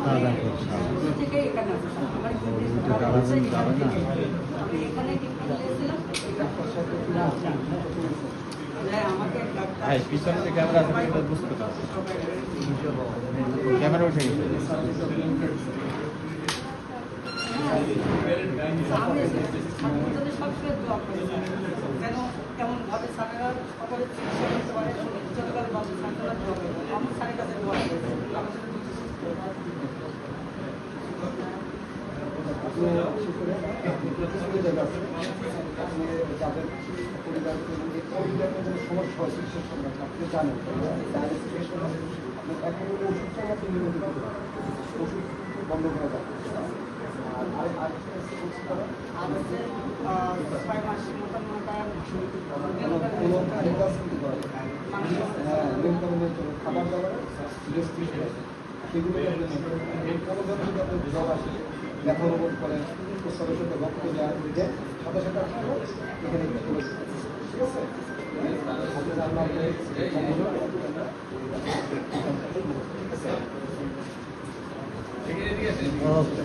খাওয়া-দাওয়া করছে। থেকে এখানে আসা। আমার ওইটা যাবে না। আমি এখানে গিয়েছিলাম। আমাকে ভাই পিছনে যে ক্যামেরা আছে সেটা বুঝতে পারবে। ক্যামেরা উঠে গেছে। সবসময় দোয়া করি যেন এমন ভাবে স্যারেরা সকলে চিকিৎসা করতে পারে এবং যতকাল বাঁচে স্যারেরা দোয়া করে আমার স্যারের কাছে দোয়া করে যাদের পরিবার সমস্যা হয় চিকিৎসার সময় আপনি জানেন আপনার এখন ওষুধটা আপনি নিয়মিত করতে পারেন ওষুধ বন্ধ করা যাবে খাবার দাবার সেগুলো আপনার জ্বর আসে ব্যথা অনুভব করে সাথে সাথে রক্ত যায় সাথে সাথে আপনার এখানে ঠিক আছে ওকে।